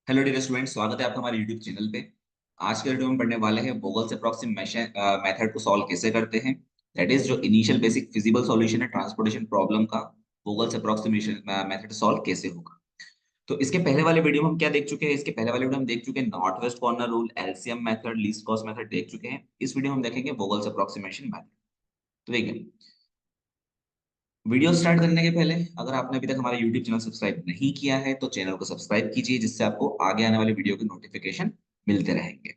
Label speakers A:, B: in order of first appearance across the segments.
A: Hello dear student, स्वागत है आपका हमारे यूट्यूब चैनल पे। आज के वीडियो में पढ़ने वाले हैं वोगल्स अप्रोक्सीमेशन मेथड को सॉल्व कैसे करते हैं। दैट इज जो इनिशियल बेसिक फिजिबल सॉल्यूशन है ट्रांसपोर्टेशन प्रॉब्लम का, वोगल्स अप्रोक्सीमेशन मेथड सॉल्व कैसे होगा। तो इसके पहले वाले वीडियो में हम क्या देख चुके हैं? इसके पहले वाले वीडियो में हम देख चुके हैं north west corner rule, LCM method, least cost method देख चुके हैं। इस वीडियो में हम देखेंगे वोगल्स अप्रोक्सीमेशन मेथड। तो देखिए, वीडियो स्टार्ट करने के पहले अगर आपने अभी तक हमारा यूट्यूब चैनल सब्सक्राइब नहीं किया है तो चैनल को सब्सक्राइब कीजिए, जिससे आपको आगे आने वाली वीडियो के नोटिफिकेशन मिलते रहेंगे।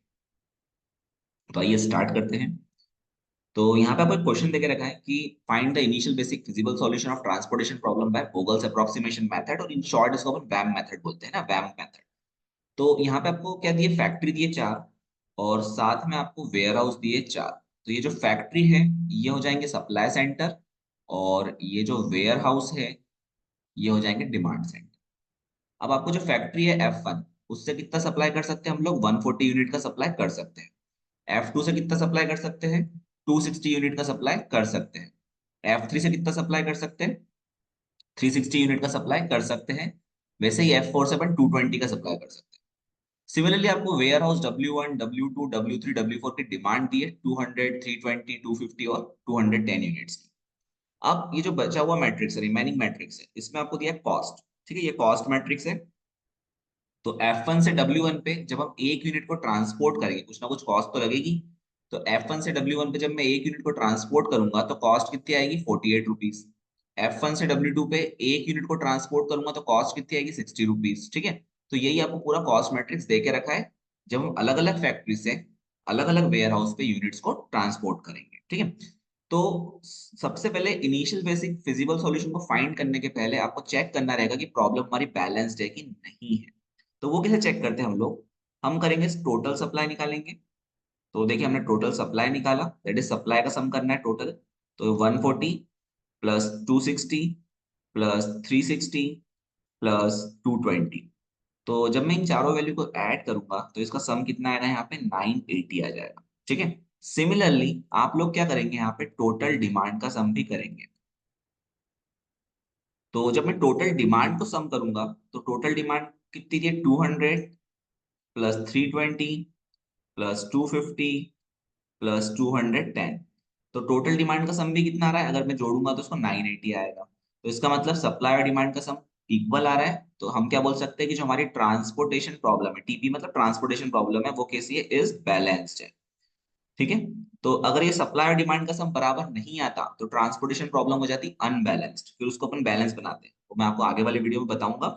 A: तो आइए स्टार्ट करते हैं। तो यहाँ पे आपको एक क्वेश्चन देके रखा है कि find the initial basic feasible solution of transportation problem by Vogel's approximation method, और इन शॉर्ट इसको अपन वैम मेथड बोलते हैं ना, वैम मेथड। तो यहाँ पे आपको क्या दिए? फैक्ट्री दिए चार, और साथ में आपको वेयर हाउस दिए चार। तो ये जो फैक्ट्री है ये हो जाएंगे सप्लाई सेंटर, और ये जो वेयर हाउस है ये हो जाएंगे डिमांड सेंटर। अब आपको जो फैक्ट्री है F1, उससे कितना सप्लाई कर सकते हैं हम लोग? 140 यूनिट का सप्लाई कर सकते हैं। F2 से कितना सप्लाई कर सकते हैं? 260 यूनिट का सप्लाई कर सकते हैं। F3 से कितना सप्लाई कर सकते हैं? 360 यूनिट का सप्लाई कर सकते हैं। वैसे ही F4 से अपन 220 का सप्लाई कर सकते हैं। सिमिलरली आपको ware house W1, W2, W3, W4 की डिमांड दी है 200, 320, 250 और 210 यूनिट्स की। अब ये जो बचा हुआ मैट्रिक्स है, रिमेनिंग मैट्रिक्स है, इसमें आपको दिया कॉस्ट। ठीक है, ये कॉस्ट मैट्रिक्स है। तो F1 से W1 पे जब हम एक यूनिट को ट्रांसपोर्ट करेंगे, कुछ ना कुछ कॉस्ट तो लगेगी। तो F1 से W1 पे जब मैं एक यूनिट को ट्रांसपोर्ट करूंगा तो कॉस्ट कितनी आएगी? 48 रुपीज। F1 से W2 पे एक यूनिट को ट्रांसपोर्ट करूंगा तो कॉस्ट कितनी आएगी? 60 रुपीज। ठीक है, तो यही आपको पूरा कॉस्ट मैट्रिक्स दे के रखा है जब हम अलग अलग फैक्ट्री से अलग अलग वेयर हाउस पे यूनिट्स को ट्रांसपोर्ट करेंगे। ठीक है, तो सबसे पहले इनिशियल बेसिक फिजिबल सॉल्यूशन को फाइंड करने के पहले आपको चेक करना रहेगा कि प्रॉब्लम हमारी बैलेंस्ड है कि नहीं है। तो वो कैसे चेक करते हैं हम लोग? हम करेंगे टोटल सप्लाई निकालेंगे। तो देखिए, हमने टोटल सप्लाई निकाला, दैट इज सप्लाई का सम करना है टोटल। तो 140 प्लस 260 प्लस 360 प्लस 220। तो जब मैं इन चारों वैल्यू को ऐड करूंगा तो इसका सम कितना आएगा? यहाँ पे 980 आ जाएगा। ठीक है, सिमिलरली आप लोग क्या करेंगे? यहाँ पे टोटल डिमांड का सम भी करेंगे। तो जब मैं टोटल डिमांड को सम करूंगा तो टोटल डिमांड कितनी थी? 200 प्लस 320 प्लस 250 प्लस 210। तो टोटल डिमांड का सम भी कितना आ रहा है? अगर मैं जोड़ूंगा तो उसको 980 आएगा। तो इसका मतलब सप्लाई और डिमांड का सम इक्वल आ रहा है। तो हम क्या बोल सकते हैं कि जो हमारी ट्रांसपोर्टेशन प्रॉब्लम है, टीपी मतलब ट्रांसपोर्टेशन प्रॉब्लम है, वो कैसी है? इज बैलेंस्ड है। ठीक है, तो अगर ये सप्लाई और डिमांड का सम बराबर नहीं आता तो ट्रांसपोर्टेशन प्रॉब्लम हो जाती अनबैलेंस्ड, फिर उसको अपन बैलेंस बनाते हैं, तो मैं आपको आगे वाले वीडियो में बताऊंगा।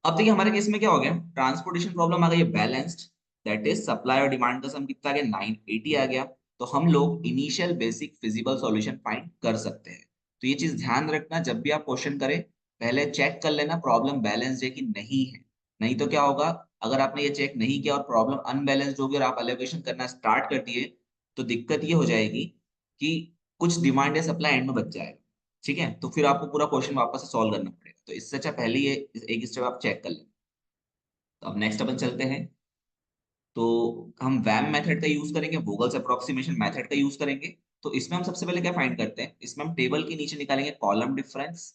A: अब देखिए, हमारे केस में क्या हो गया? ट्रांसपोर्टेशन प्रॉब्लम आ गई है बैलेंस्ड, दैट इज सप्लाई और डिमांड का सम कितना आ गया? 980 आ गया। तो हम लोग initial basic feasible solution find कर सकते हैं। तो ये चीज ध्यान रखना, जब भी आप क्वेश्चन करें पहले चेक कर लेना प्रॉब्लम बैलेंस्ड है कि नहीं है। नहीं तो क्या होगा? अगर आपने ये चेक नहीं किया और प्रॉब्लम अनबैलेंस्ड होगी और आप एलोकेशन करना स्टार्ट कर दिए तो दिक्कत ये हो जाएगी कि कुछ डिमांड या सप्लाई एंड में बच जाएगा। ठीक है, तो फिर आपको पूरा क्वेश्चन वापस से सॉल्व करना पड़ेगा। तो इससे अच्छा पहले ये एक स्टेप आप चेक कर लें। तो अब नेक्स्ट अपन चलते हैं। तो हम वैम मेथड का यूज करेंगे, वोगल्स अप्रोक्सीमेशन मेथड का यूज करेंगे। तो इसमें हम सबसे पहले क्या फाइंड करते हैं? इसमें हम टेबल के नीचे निकालेंगे कॉलम डिफरेंस,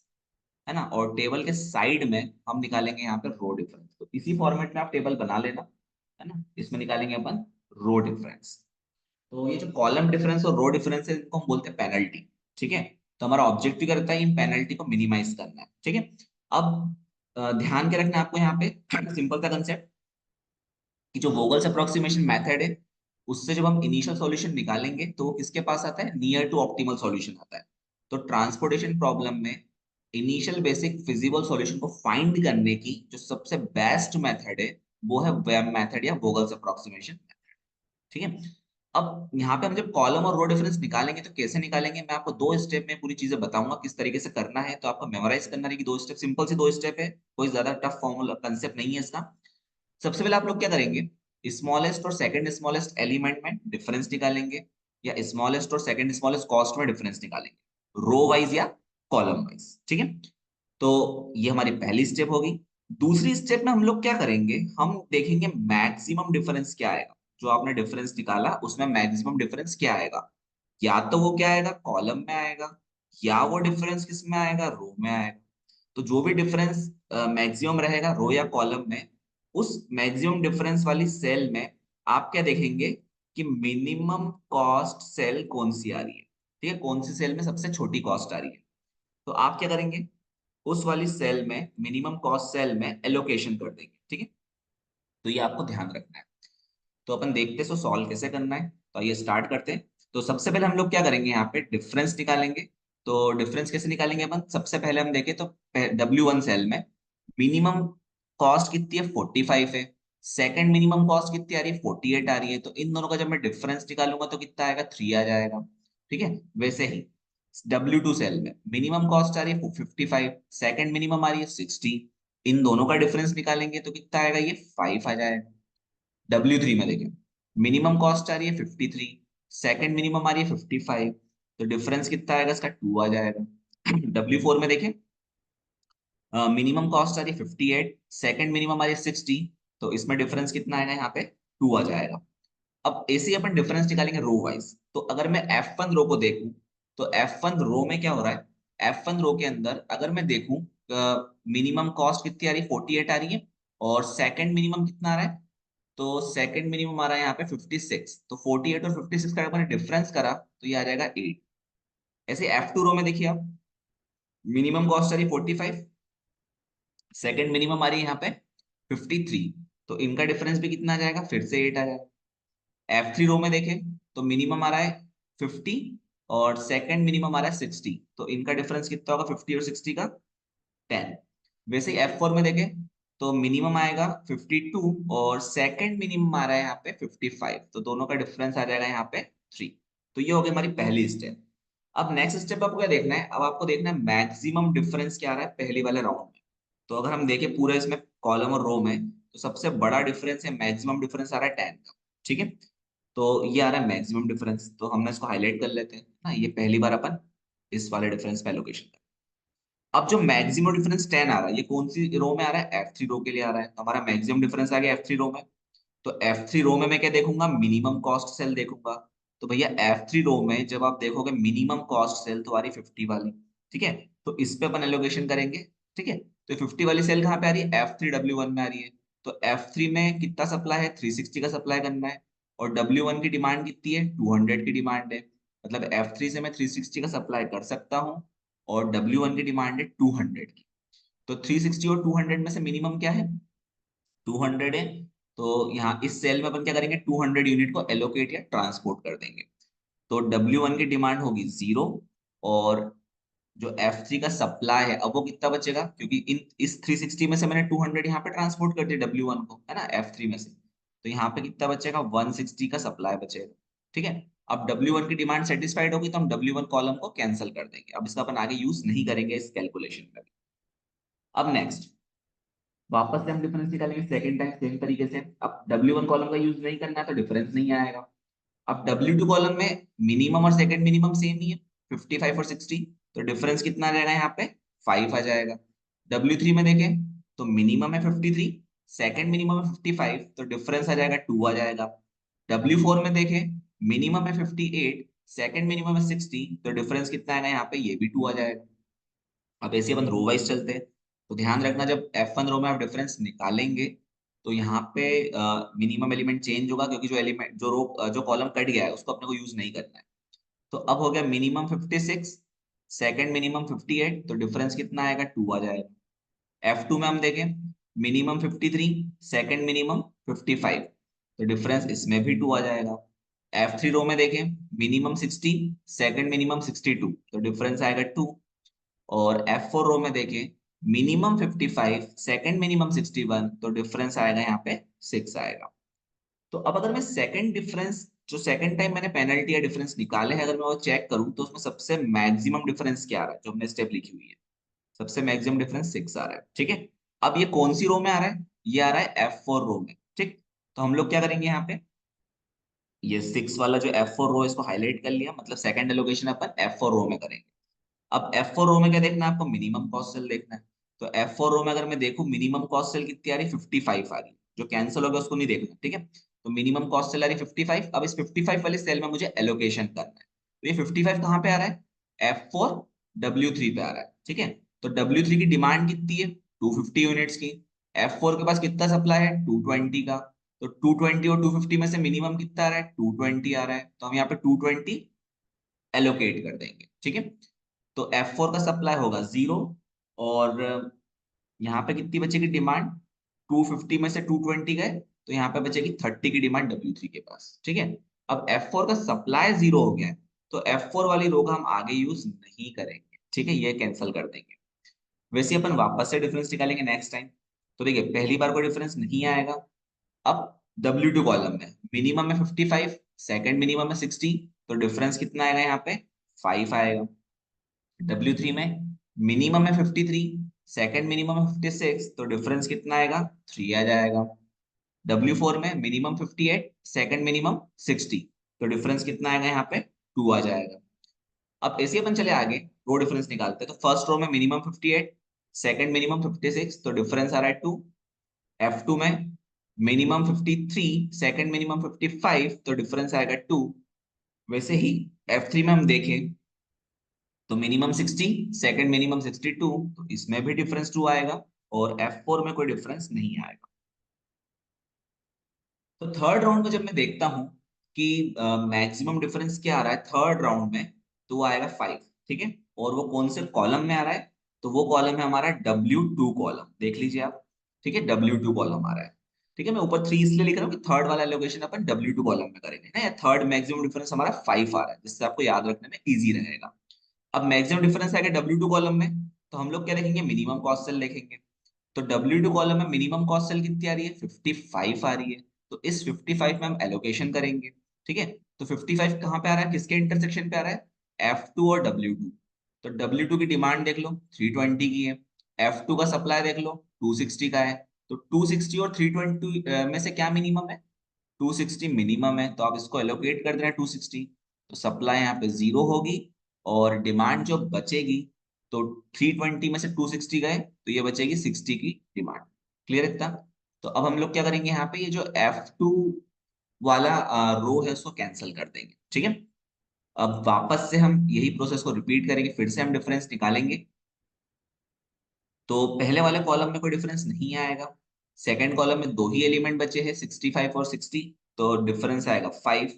A: है ना, और टेबल के साइड में हम निकालेंगे यहाँ पे रो डिफरेंस। तो इसी फॉर्मेट में आप टेबल बना लेना, है ना। इसमें निकालेंगे अपन रो डिफरेंस। तो ये जो कॉलम डिफरेंस और रो डिफरेंस है इनको हम बोलते हैं पेनल्टी। ठीक है, तो हमारा ऑब्जेक्टिव करता है इन पेनल्टी को मिनिमाइज करना है। ठीक है, अब ध्यान के रखना है आपको यहाँ पे सिंपल सा कंसेप्ट कि जो वोगल्स अप्रोक्सीमेशन मेथड है उससे जब हम इनिशियल सॉल्यूशन निकालेंगे तो वो किसके पास आता है? नियर टू ऑप्टिमल सॉल्यूशन आता है। तो ट्रांसपोर्टेशन प्रॉब्लम में इनिशियल बेसिक फिजिबल सॉल्यूशन को फाइंड करने की जो सबसे बेस्ट मेथड है वो है वेब मेथड या वोगल्स अप्रोक्सीमेशन। ठीक है, अब यहाँ पे हम जब कॉलम और रो डिफरेंस निकालेंगे तो कैसे निकालेंगे? मैं आपको दो स्टेप में पूरी चीजें बताऊंगा किस तरीके से करना है। तो आपको मेमोराइज करना है कि दो स्टेप, सिंपल सी दो स्टेप है, कोई ज्यादा टफ फॉर्मूला कंसेप्ट नहीं है इसका। सबसे पहले आप लोग क्या करेंगे? स्मॉलेस्ट और सेकंड स्मॉलेस्ट एलिमेंट में डिफरेंस निकालेंगे, या स्मॉलेस्ट और सेकंड स्मॉलेस्ट कॉस्ट में डिफरेंस निकालेंगे, रो वाइज या कॉलम वाइज। ठीक है, तो ये हमारी पहली स्टेप होगी। दूसरी स्टेप में हम लोग क्या करेंगे? हम देखेंगे मैक्सिमम डिफरेंस क्या आएगा। जो आपने डिफरेंस निकाला उसमें मैक्सिमम डिफरेंस क्या आएगा? या तो वो क्या आएगा? कॉलम में आएगा, या वो डिफरेंस किस में आएगा? रो में आएगा। तो जो भी डिफरेंस मैक्सिमम रहेगा रो या कॉलम में, उस मैक्सिमम डिफरेंस वाली सेल में आप क्या देखेंगे कि मिनिमम कॉस्ट सेल कौन सी आ रही है, ठीक है, कौन सी सेल में सबसे छोटी कॉस्ट आ रही है। तो आप क्या करेंगे, उस वाली सेल में मिनिमम कॉस्ट सेल में एलोकेशन कर देंगे, ठीक है। तो ये आपको ध्यान रखना है। तो अपन देखते हैं सो सॉल्व कैसे करना है। तो ये स्टार्ट करते हैं। तो सबसे पहले हम लोग क्या करेंगे, यहाँ पे डिफरेंस निकालेंगे। तो डिफरेंस कैसे निकालेंगे अपन, सबसे पहले हम देखें तो W1 सेल में मिनिमम कॉस्ट कितनी है, 45 है। सेकंड मिनिमम कॉस्ट कितनी आ रही है, 48 आ रही है। तो इन दोनों का जब मैं डिफरेंस निकालूंगा तो कितना आएगा, 3 आ जाएगा, ठीक है। वैसे ही W2 सेल में मिनिमम कॉस्ट आ रही है 55, सेकंड मिनिमम आ रही है 60। इन दोनों का डिफरेंस निकालेंगे तो कितना आएगा, ये 5 आ जाएगा। W3 में देखें, मिनिमम कॉस्ट आ रही है 53, सेकंड मिनिमम आ रही है 55। तो डिफरेंस कितना आएगा इसका, 2 आ जाएगा। W4 में देखें, मिनिमम कॉस्ट आ रही है 58, सेकंड मिनिमम आ रही है 60। तो इसमें डिफरेंस कितना आएगा, यहाँ पे 2 आ जाएगा। अब ऐसे ही अपन डिफरेंस निकालेंगे रो वाइज। तो अगर मैं F1 रो को देखूं, तो F1 रो में क्या हो रहा है, F1 रो के अंदर अगर मैं देखूं, मिनिमम कॉस्ट कितनी आ रही है, 48 आ रही है। और सेकंड मिनिमम कितना आ रहा है, तो सेकंड मिनिमम आ रहा है यहाँ पे 56। तो 48 और 56 का अगर डिफरेंस करा तो ये आ जाएगा 8। ऐसे F2 रो में देखिए आप, मिनिमम कॉस्ट आ रही है 45, सेकंड मिनिमम आ रही है यहाँ पे 53। तो इनका डिफरेंस भी कितना आ जाएगा, फिर से 8 आ जाएगा। F3 रो में देखें तो मिनिमम आ रहा है 50 और सेकंड मिनिमम आ रहा है 60। तो इनका डिफरेंस कितना होगा, 50 और 60 का 10। वैसे ही F4 में देखें तो मिनिमम आएगा 52 और सेकंड मिनिमम आ रहा है यहाँ पे 55। तो दोनों का डिफरेंस आ जाएगा यहाँ पे 3। तो ये हो गई हमारी पहली स्टेप। अब नेक्स्ट स्टेप आपको क्या देखना है, अब आपको देखना है मैक्सिमम डिफरेंस क्या आ रहा है पहले वाले राउंड में। तो अगर हम देखें पूरे इसमें कॉलम और रो में, तो सबसे बड़ा डिफरेंस है, मैक्सिमम डिफरेंस आ रहा है 10 का, ठीक है। तो ये आ रहा है मैक्सिमम डिफरेंस, तो हमने इसको हाईलाइट कर लेते हैं ना, ये पहली बार अपन इस वाले डिफरेंस पे एलोकेशन कर। अब जो मैक्सिमम डिफरेंस 10 आ रहा है, ये कौन सी रो में आ रहा है, F3 रो के लिए आ रहा है। तो हमारा मैक्सिमम डिफरेंस आ गया F3 रो में। तो F3 रो में मैं क्या देखूंगा, मिनिमम कॉस्ट सेल देखूंगा। तो भैया F3 रो में जब आप देखोगे मिनिमम कॉस्ट सेल तो आ रही 50 वाली, ठीक है। तो इस पे अपन एलोकेशन करेंगे, ठीक है। तो 50 वाली सेल कहाँ पे आ रही है, F3W1 में आ रही है। तो F3 में कितना सप्लाई है, 360 का सप्लाई करना है। और W1 की डिमांड कितनी है, 200 की डिमांड है। मतलब F3 से मैं 360 का सप्लाई कर सकता हूँ। और W1 की डिमांड है 200 की। तो 360 और 200 में से मिनिमम क्या है, 200 है। तो यहाँ इस सेल में अपन क्या करेंगे, 200 यूनिट को एलोकेट या ट्रांसपोर्ट कर देंगे। तो W1 की डिमांड होगी 0। और जो F3 का सप्लाई है, अब वो कितना बचेगा, क्योंकि इन इस 360 में से मैंने 200 यहाँ पे ट्रांसपोर्ट कर दिया W1 को, है ना, F3 में से। तो यहाँ पे कितना बचेगा, 160 का सप्लाई बचेगा, ठीक है। अब W1 की डिमांड सेटिस्फाइड होगी तो हम W1 कॉलम को कैंसिल कर देंगे। अब इसका अपन आगे यूज नहीं करेंगे इस कैलकुलेशन में। अब नेक्स्ट वापस से हम डिफरेंस निकालेंगे सेकंड टाइम सेम तरीके से। अब W1 कॉलम का यूज नहीं करना है तो डिफरेंस नहीं आएगा। अब W2 कॉलम में मिनिमम और सेकंड मिनिमम सेम ही है, 55 और 60। तो डिफरेंस कितना आ जाएगा, यहाँ पे 5 आ जाएगा। W3 में देखें तो मिनिमम है 53, सेकंड मिनिमम है 55। तो डिफरेंस आ जाएगा 2 आ जाएगा। W4 में देखें, मिनिमम है 58, सेकंड मिनिमम है 60। तो डिफरेंस कितना आएगा, यहाँ पे ये भी 2 आ जाएगा। अब ऐसे अपन रो वाइज चलते हैं। तो ध्यान रखना, जब F1 रो में आप डिफरेंस निकालेंगे तो यहाँ पे मिनिमम एलिमेंट चेंज होगा, क्योंकि जो एलिमेंट जो रो जो कॉलम कट गया है उसको अपने को यूज नहीं करना है। तो अब हो गया मिनिमम 56, सेकंड मिनिमम 58। तो डिफरेंस कितना आएगा, 2 आ जाएगा। F2 में हम देखें, मिनिमम 53, सेकंड मिनिमम 55। तो डिफरेंस इसमें भी 2 आ जाएगा। F3 रो में देखें, मिनिमम 60, सेकंड मिनिमम 62। तो डिफरेंस आएगा 2। और F4 रो में देखें, मिनिमम 55, सेकंड मिनिमम 61। तो डिफरेंस आएगा यहाँ पे 6 आएगा। तो अब अगर मैं सेकंड डिफरेंस, जो सेकंड टाइम मैंने पेनल्टी या डिफरेंस निकाले हैं, अगर मैं वो चेक करूं तो उसमें सबसे मैक्सिमम डिफरेंस क्या आ रहा है, जो हमने स्टेप लिखी हुई है, सबसे मैक्सिमम डिफरेंस 6 आ रहा है, ठीक है। अब ये कौन सी रो में आ रहा है, ये आ रहा है F4 रो में, ठीक। तो हम लोग क्या करेंगे, यहाँ पे ये 6 वाला जो F4 रो है इसको हाईलाइट कर लिया, मतलब सेकंड एलोकेशन अपन F4 रो में करेंगे। अब F4 रो में क्या देखना है आपको, मिनिमम कॉस्ट सेल देखना है। तो F4 रो में अगर मैं देखूं, मिनिमम कॉस्ट सेल कितनी आ रही है, 55 आ रही है। जो कैंसिल हो गया उसको नहीं देखना, ठीक है। तो मिनिमम कॉस्ट सेल आ रही है 55। अब इस 55 वाली सेल में मुझे एलोकेशन करना है। तो ये 55 कहाँ पे आ रहा है, F4 W3 पे आ रहा है, ठीक है। तो W3 की डिमांड कितनी है, 250 यूनिट्स की। F4 के पास कितना सप्लाई है 220 का, तो 220 और 250 में से मिनिमम कितना आ रहा है 220 आ रहा है, तो हम यहाँ पे 220 एलोकेट कर देंगे। ठीक है, तो F4 का सप्लाई होगा 0, और यहाँ पे कितनी बचेगी डिमांड, 250 में से 220 गए, तो यहाँ पे बचेगी 30 की डिमांड W3 के पास। ठीक है, अब F4 का सप्लाई 0 हो गया है, तो F4 वाली रो का हम आगे यूज नहीं करेंगे। ठीक है, ये कैंसिल कर देंगे। वैसे अपन वापस से डिफरेंस निकालेंगे नेक्स्ट टाइम। तो देखिए पहली बार कोई डिफरेंस नहीं आएगा। अब W2 कॉलम में मिनिमम में 55, सेकंड मिनिमम में 60, तो डिफरेंस कितना आएगा यहाँ पे 5 आएगा। W3 में मिनिमम में 53, सेकंड मिनिमम में 56, तो डिफरेंस कितना आएगा 3 आ जाएगा। W4 में मिनिमम 58, सेकंड मिनिमम 60, तो डिफरेंस कितना आएगा यहाँ पे 2 आ जाएगा। अब ऐसे अपन चले आगे, रो डिफरेंस निकालते हैं। तो फर्स्ट रो में मिनिमम 58, सेकंड मिनिमम 56, तो डिफरेंस आ रहा है 2। F2 में मिनिमम 53, सेकंड मिनिमम 55, तो डिफरेंस आएगा 2। वैसे ही F3 में हम देखें तो मिनिमम 60, सेकंड मिनिमम 62, तो इसमें भी डिफरेंस 2 आएगा, और F4 में कोई डिफरेंस नहीं आएगा। तो थर्ड राउंड में जब मैं देखता हूं कि मैक्सिमम डिफरेंस क्या आ रहा है थर्ड राउंड में, तो वो आएगा 5। ठीक है, और वो कौन से कॉलम में आ रहा है, तो वो कॉलम है हमारा W2 कॉलम, देख लीजिए आप। ठीक है, W2 कॉलम आ रहा है। ठीक है, मैं ऊपर 3 इसलिए लिख रहा हूँ कि थर्ड वाला एलोकेशन अपन W2 कॉलम में करेंगे ना, या थर्ड मैक्सिमम डिफरेंस हमारा 5 आ रहा है, जिससे आपको याद रखने में इजी रहेगा। अब मैक्सिमम डिफरेंस आएगा W2 कॉलम में, तो हम लोग क्या देखेंगे मिनिमम कॉस्ट सेल देखेंगे। तो W2 कॉलम में मिनिमम कॉस्ट सेल कितनी आ रही है 55 आ रही है, तो इस 55 में हम एलोकेशन करेंगे। ठीक है, तो 55 कहाँ पे आ रहा है, किसके इंटरसेक्शन पे आ रहा है F2 और W2। तो W2 की डिमांड देख लो 320 की है, F2 का सप्लाई देख लो 260 का है, तो 260 और 320 में से क्या मिनिमम है 260 मिनिमम है, तो आप इसको एलोकेट कर देना 260, तो सप्लाई यहाँ पे 0 होगी, और डिमांड जो बचेगी, तो 320 में से 260 गए, तो ये बचेगी 60 की डिमांड। क्लियर इतना। तो अब हम लोग क्या करेंगे यहाँ पे, ये जो F2 वाला रो है उसको कैंसिल कर देंगे। ठीक है, अब वापस से हम यही प्रोसेस को रिपीट करेंगे, फिर से हम डिफरेंस निकालेंगे। तो पहले वाले कॉलम में कोई डिफरेंस नहीं आएगा, सेकंड कॉलम में दो ही एलिमेंट बचे हैं 65 और 60, तो डिफरेंस आएगा 5।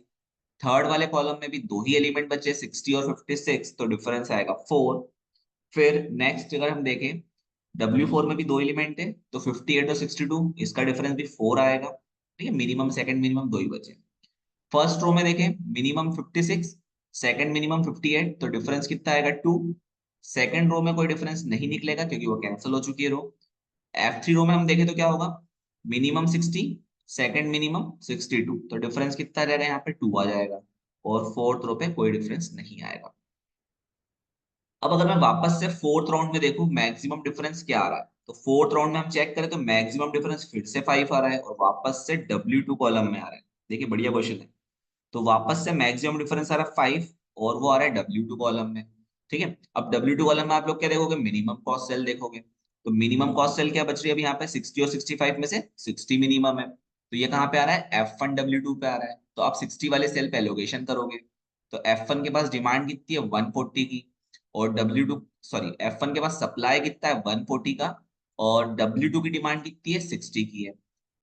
A: थर्ड वाले कॉलम में भी दो ही एलिमेंट बचे 60 और 56, तो डिफरेंस आएगा 4। फिर नेक्स्ट अगर हम देखें W4 में भी दो एलिमेंट है, तो 58 और 62, इसका डिफरेंस भी 4 आएगा। ठीक है, मिनिमम सेकंड मिनिमम दो ही बचे। फर्स्ट रो में देखें मिनिमम 56, सेकंड मिनिमम 58, तो डिफरेंस कितना आएगा 2। सेकंड रो में कोई डिफरेंस नहीं निकलेगा क्योंकि वो कैंसिल हो चुकी है रो। F3 रो में हम देखें तो क्या होगा, मिनिमम 60, सेकंड मिनिमम 62, तो डिफरेंस कितना रहेगा यहाँ पे 2 आ जाएगा, और फोर्थ रो पे कोई डिफरेंस नहीं आएगा। अब अगर मैं वापस से फोर्थ राउंड में देखूं मैक्सिमम डिफरेंस क्या आ रहा है, तो फोर्थ राउंड में हम चेक करें तो मैक्सिमम डिफरेंस फिर से 5 आ रहा है, और वापस से W2 कॉलम में आ रहा है। देखिए बढ़िया क्वेश्चन है। तो वापस से मैक्सिमम डिफरेंस आ रहा है 5, और वो आ रहा है W2 कॉलम में। ठीक है, अब W2 कॉलम में आप लोग क्या देखोगे, मिनिमम कॉस्ट सेल देखोगे। तो मिनिमम कॉस्ट सेल क्या बच रही है अभी यहाँ पे 60 और 65 में से 60 मिनिमम है, तो ये कहाँ पे आ रहा है F1W2 पे आ रहा है, तो आप 60 वाले सेल पे एलोकेशन करोगे। तो F1 के पास डिमांड कितनी है 140 की, और W2 सॉरी F1 के पास सप्लाई कितना है 140 का, और W2 की डिमांड कितनी है 60 की है।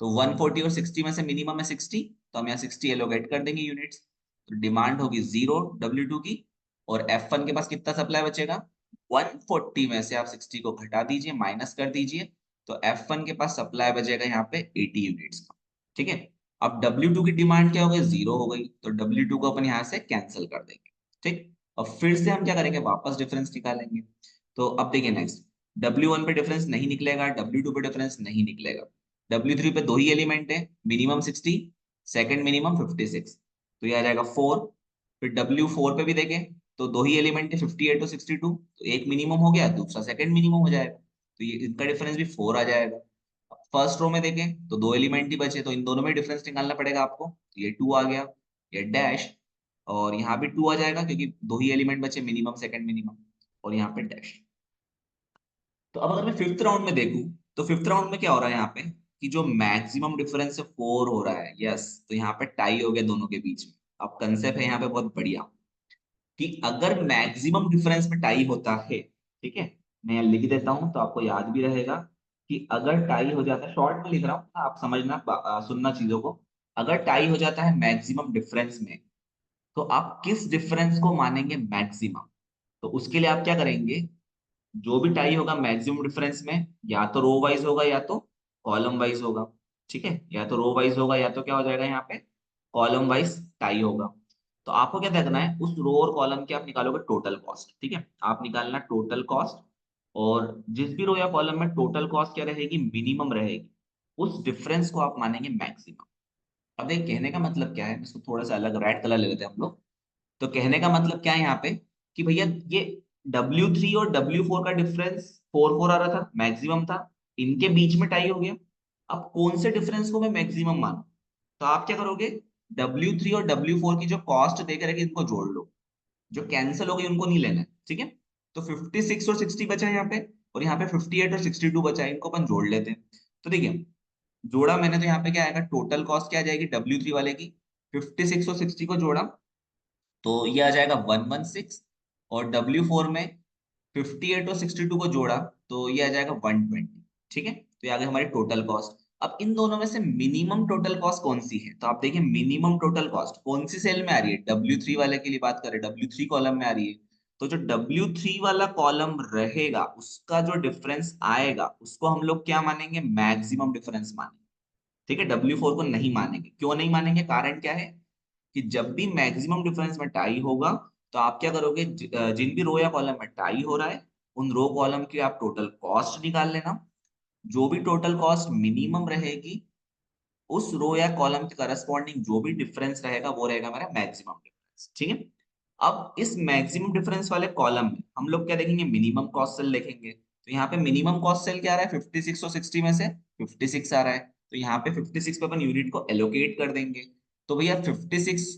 A: तो 140 और 60 में से मिनिमम है 60, तो हम यहाँ 60 एलोकेट कर देंगे यूनिट्स। तो डिमांड होगी 0 W2 की, और F1 के पास कितना सप्लाई बचेगा 140 में से आप 60 को घटा दीजिए माइनस कर दीजिए, तो F1 के पास सप्लाई बचेगा यहाँ पे 80 यूनिट्स का। ठीक है, अब W2 की डिमांड क्या हो गई 0 हो गई, तो W2 को अपन यहाँ से कैंसिल कर देंगे। ठीक, अब फिर से हम क्या करेंगे वापस डिफरेंस निकालेंगे। तो अब देखिए नेक्स्ट, W1 पे डिफरेंस नहीं निकलेगा, W2 पे डिफरेंस नहीं निकलेगा, W3 पे दो ही एलिमेंट है मिनिमम 60, सेकंड मिनिमम 56, तो ये आ जाएगा 4। फिर W4 पे भी देखें तो दो ही एलिमेंट है 58 और 62, तो एक मिनिमम हो गया दूसरा सेकंड मिनिमम हो जाएगा, तो ये इनका डिफरेंस भी 4 आ जाएगा। फर्स्ट रो में देखें तो दो एलिमेंट ही बचे, तो इन दोनों में डिफरेंस निकालना पड़ेगा आपको, तो ये 2 आ गया, ये डैश, और यहाँ भी 2 आ जाएगा क्योंकि दो ही एलिमेंट बचे मिनिमम सेकंड मिनिमम, और यहाँ पे डैश। तो अब अगर मैं फिफ्थ राउंड में देखूं, तो फिफ्थ राउंड में क्या हो रहा है यहाँ पे कि जो मैक्सिमम डिफरेंस है 4 हो रहा है, यस, तो यहाँ पे टाई हो गया दोनों के बीच में। अब कंसेप्ट है यहाँ पे बहुत बढ़िया कि अगर मैक्सिमम डिफरेंस में टाई होता है, ठीक है, मैं यहाँ लिख देता हूं तो आपको याद भी रहेगा कि अगर टाई हो जाता है, शॉर्ट में लिख रहा हूँ, आप समझना, सुनना चीजों को। अगर टाई हो जाता है मैक्सिमम डिफरेंस में, तो आप किस डिफरेंस को मानेंगे मैक्सिमम? तो उसके लिए आप क्या करेंगे, जो भी टाई होगा मैक्सिमम डिफरेंस में, या तो रो वाइज होगा या तो कॉलम वाइज होगा। ठीक है, या तो रो वाइज होगा या तो क्या हो जाएगा यहाँ पे, कॉलम वाइज टाई होगा। तो आपको क्या देखना है, उस रो और कॉलम के आप निकालोगे टोटल कॉस्ट। ठीक है, आप निकालना टोटल कॉस्ट, और जिस भी रो या कॉलम में टोटल कॉस्ट क्या रहेगी, मिनिमम रहेगी, उस डिफरेंस को आप मानेंगे मैक्सिमम। अब देखिए कहने का मतलब क्या है, इसको थोड़ा सा अलग रेड कलर ले लेते हैं हम लोग। तो कहने का मतलब क्या है यहाँ पे, कि भैया ये W3 और W4 का डिफरेंस 4 4 आ रहा था, मैक्सिमम था, इनके बीच में टाई हो गया। अब कौन से डिफरेंस को मैं मैक्सिमम मानूं? तो आप क्या करोगे, W3 और W4 की जो कॉस्ट देकर रखी इनको जोड़ लो, जो कैंसिल हो गई उनको नहीं लेना है। ठीक है, तो 56 और 60 बचा है यहाँ पे, और यहाँ पे 58 और 62 बचा है, इनको अपन जोड़ लेते हैं। तो देखिए जोड़ा मैंने, तो यहाँ पे क्या आएगा, टोटल कॉस्ट क्या आ जाएगी W3 वाले की, 56 और 60 को जोड़ा, तो ये आ जाएगा 116। और W4 में 58 और 62 को जोड़ा, तो ये आ जाएगा 120। ठीक है, तो ये आ गई हमारी टोटल कॉस्ट। अब इन दोनों में से मिनिमम टोटल कॉस्ट कौन सी है, तो आप देखिए मिनिमम टोटल कॉस्ट कौन सी सेल में आ रही है, W3 वाले के लिए बात करें, W3 कॉलम में आ रही है। तो जो W3 वाला कॉलम रहेगा उसका जो डिफरेंस आएगा उसको हम लोग क्या मानेंगे, मैक्सिमम डिफरेंस मानेंगे। ठीक है, W4 को नहीं मानेंगे। क्यों नहीं मानेंगे, कारण क्या है, कि जब भी मैक्सिमम डिफरेंस में टाई होगा, तो आप क्या करोगे, जिन भी रो या कॉलम में टाई हो रहा है, उन रो कॉलम की आप टोटल कॉस्ट निकाल लेना। जो भी टोटल कॉस्ट मिनिमम रहेगी, उस रो या कॉलम के करस्पॉन्डिंग जो भी डिफरेंस रहेगा वो रहेगा हमारा मैक्सिमम डिफरेंस। ठीक है, अब इस मैक्सिमम डिफरेंस वाले कॉलम में हम लोग क्या देखेंगे, मिनिमम कॉस्ट सेल देखेंगे। तो यहाँ पे मिनिमम कॉस्ट सेल क्या आ रहा है, 56 और 60 में से 56 आ रहा है, तो यहाँ पे 56 पे अपन यूनिट को एलोकेट कर देंगे। तो भैया 56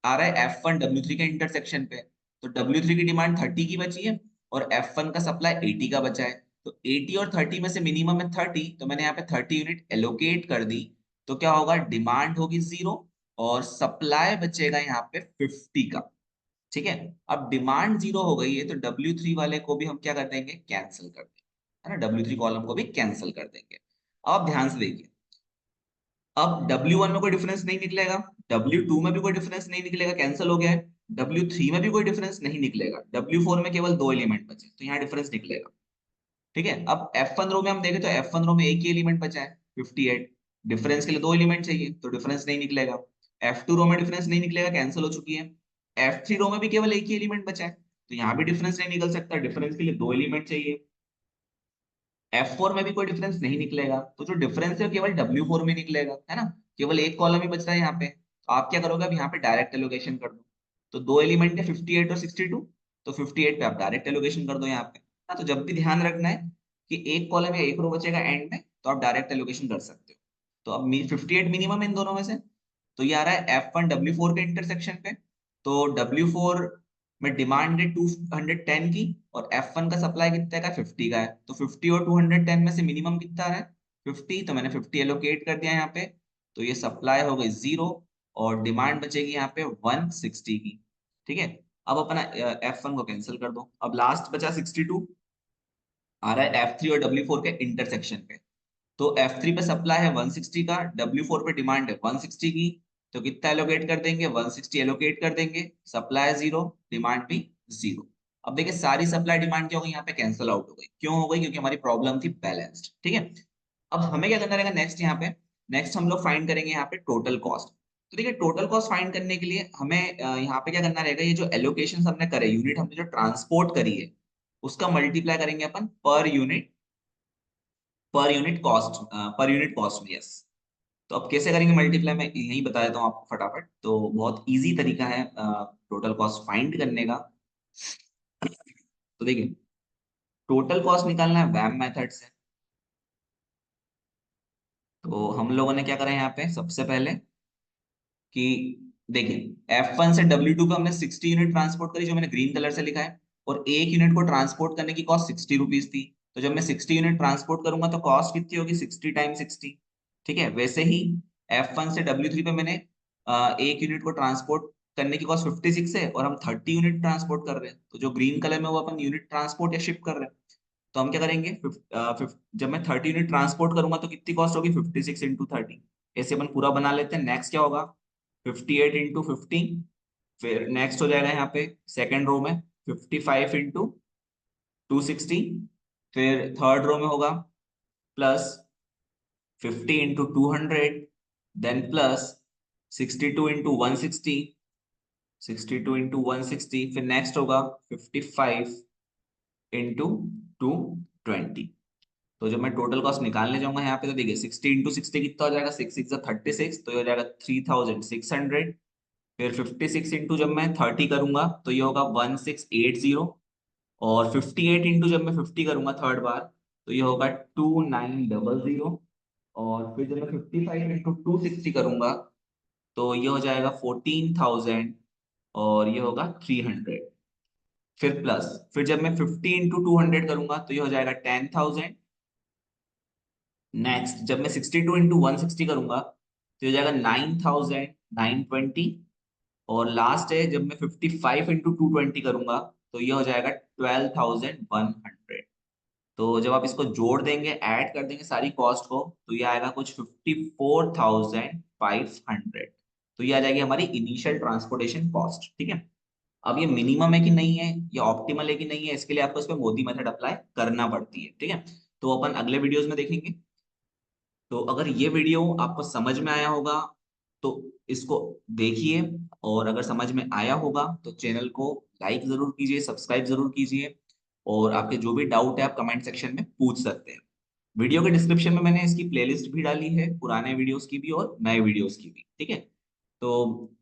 A: आ रहा है F1 W3 के इंटरसेक्शन पे, तो W3 की डिमांड 30 की बची है, और F1 का सप्लाई 80 का बचा है। तो 80 और 30 में से मिनिमम है 30, तो मैंने यहाँ पे 30 यूनिट एलोकेट कर दी। तो क्या होगा, डिमांड होगी 0, और सप्लाई बचेगा यहाँ पे 50 का। ठीक है, अब डिमांड 0 हो गई है, तो W3 वाले को भी हम क्या कर देंगे, कैंसिल कर देंगे, है ना, W3 कॉलम को भी कैंसिल कर देंगे। अब ध्यान से देखिए, अब W1 में कोई डिफरेंस नहीं निकलेगा, W2 में भी कोई डिफरेंस नहीं निकलेगा, कैंसिल हो गया है। W3 में भी कोई डिफरेंस नहीं निकलेगा, W4 में केवल 2 एलिमेंट बचे, तो यहाँ डिफरेंस निकलेगा। ठीक है, अब F1 रो में हम देखें तो F1 रो में एक ही एलिमेंट बचा है 58, डिफरेंस के लिए 2 एलिमेंट चाहिए, तो डिफरेंस नहीं निकलेगा। F2 रो में डिफरेंस नहीं निकलेगा, कैंसिल हो चुकी है। F3 रो में भी केवल एक ही एलिमेंट बचा है, तो यहाँ भी डिफरेंस नहीं निकल सकता, डिफरेंस के लिए 2 एलिमेंट चाहिए। F4 में भी कोई डिफरेंस नहीं निकलेगा, तो जो डिफरेंस है वो केवल W4 में निकलेगा, है ना, केवल एक कॉलम ही बच रहा है यहाँ पे। तो आप क्या करोगे, अब यहाँ पे डायरेक्ट एलोकेशन कर दो। तो 2 एलिमेंट है 58 और 62, तो 58 पे आप डायरेक्ट एलोकेशन कर दो यहाँ पे। हाँ, तो जब भी ध्यान रखना है कि एक कॉलम या एक रो बचेगा एंड में, तो आप डायरेक्ट एलोकेशन कर सकते हो। तो अब 58 मिनिमम है इन दोनों में से, तो ये आ रहा है F1 W4 के इंटरसेक्शन पे। तो W4 में डिमांड है 210 की, और F1 का सप्लाई कितने का है, 50 का है। तो 50 और 210 में से मिनिमम कितना आ रहा है, 50, तो मैंने 50 एलोकेट कर दिया यहाँ पे। तो ये सप्लाई हो गई 0, और डिमांड बचेगी यहाँ पे 160 की। ठीक है, अब अपना F1 को कैंसिल कर दो, अब लास्ट बचा 62, आ रहा है F3 और W4 के इंटरसेक्शन पे। तो F3 पे सप्लाई है 160 का, W4 पे डिमांड है 160 की, तो कितना एलोकेट कर देंगे, 160 एलोकेट कर देंगे, सप्लाई 0, डिमांड भी 0। अब देखिए सारी सप्लाई डिमांड क्या हो गई, यहाँ पे कैंसिल आउट हो गई। क्यों हो गई, क्योंकि हमारी प्रॉब्लम थी बैलेंस्ड। ठीक है, अब हमें क्या करना रहेगा नेक्स्ट, यहाँ पे नेक्स्ट हम लोग फाइंड करेंगे यहाँ पे टोटल कॉस्ट। तो देखिए टोटल कॉस्ट फाइंड करने के लिए हमें यहाँ पे क्या करना रहेगा, ये जो एलोकेशन हमने करे, यूनिट हमने जो ट्रांसपोर्ट करी है, उसका मल्टीप्लाई करेंगे अपन per unit cost, per unit cost में, यस। तो अब कैसे करेंगे मल्टीप्लाई, मैं यही बता देता हूँ आपको फटाफट। तो बहुत इजी तरीका है टोटल कॉस्ट फाइंड करने का। तो देखिए टोटल कॉस्ट निकालना है वैम मेथड से। तो हम लोगों ने क्या करा है यहाँ पे, सबसे पहले कि देखिए F1 से W2 पे हमने 60 यूनिट ट्रांसपोर्ट करी, जो मैंने ग्रीन कलर से लिखा है, और एक यूनिट को ट्रांसपोर्ट करने की कॉस्ट 60 रुपीज थी। तो जब मैं 60 यूनिट ट्रांसपोर्ट करूंगा तो कॉस्ट कितनी होगी, 60 × 60। ठीक है, वैसे ही F1 से W3 पे मैंने एक यूनिट को ट्रांसपोर्ट करने की कॉस्ट 56 है, और हम 30 यूनिट ट्रांसपोर्ट कर रहे हैं, तो जो ग्रीन कलर में वो अपन यूनिट ट्रांसपोर्ट या शिप कर रहे हैं। तो हम क्या करेंगे, जब मैं 30 यूनिट ट्रांसपोर्ट करूंगा तो कितनी कॉस्ट होगी, 56 इंटू 30। ऐसे अपन पूरा बना लेते हैं। नेक्स्ट क्या होगा, 58 इंटू 15। फिर नेक्स्ट हो जाएगा यहाँ पे सेकेंड रो में 55 इंटू 260। फिर थर्ड रो में होगा plus 50 into 200, then plus 62 into 160, 62 into 160। फिर नेक्स्ट होगा 55 इंटू 220। तो जब मैं टोटल कॉस्ट निकालने जाऊंगा यहाँ पे तो देखिए 60 इंटू 60 कितना हो जाएगा, 6 6 36, तो ये हो जाएगा 3600। फिर 56 इंटू जब मैं 30 करूंगा तो ये होगा 1680। और 58 इंटू जब मैं 50 करूंगा थर्ड बार तो ये होगा 2900। और फिर जब मैं 55 इंटू 260 करूंगा तो ये हो जाएगा 14,000। और ये होगा 300। फिर प्लस, फिर जब मैं 50 इंटू 200 करूंगा तो ये हो जाएगा 10,000। नेक्स्ट जब मैं 62 इंटू 160 करूंगा तो ये हो जाएगा 9,920। और लास्ट है जब मैं 55 इंटू 220 करूंगा तो ये हो जाएगा 12,100। तो जब आप इसको जोड़ देंगे, ऐड कर देंगे सारी कॉस्ट को, तो ये आएगा कुछ 54,500। तो ये आ जाएगी हमारी इनिशियल ट्रांसपोर्टेशन कॉस्ट। ठीक है, अब ये मिनिमम है कि नहीं है, ये ऑप्टिमल है कि नहीं है, इसके लिए आपको इस पे मोदी मेथड अप्लाई करना पड़ती है। ठीक है, तो अपन अगले वीडियोस में देखेंगे। तो अगर ये वीडियो आपको समझ में आया होगा तो इसको देखिए, और अगर समझ में आया होगा तो चैनल को लाइक जरूर कीजिए, सब्सक्राइब जरूर कीजिए। और आपके जो भी डाउट है आप कमेंट सेक्शन में पूछ सकते हैं। वीडियो के डिस्क्रिप्शन में मैंने इसकी प्लेलिस्ट भी डाली है, पुराने वीडियोस की भी और नए वीडियोस की भी। ठीक है, तो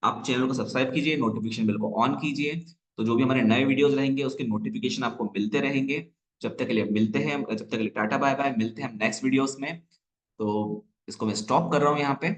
A: आप चैनल को सब्सक्राइब कीजिए, नोटिफिकेशन बेल को ऑन कीजिए, तो जो भी हमारे नए वीडियोस रहेंगे उसके नोटिफिकेशन आपको मिलते रहेंगे। जब तक के लिए मिलते हैं, जब तक के लिए टाटा बाय बाय, मिलते हैं हम नेक्स्ट वीडियोस में। तो इसको मैं स्टॉप कर रहा हूँ यहाँ पे।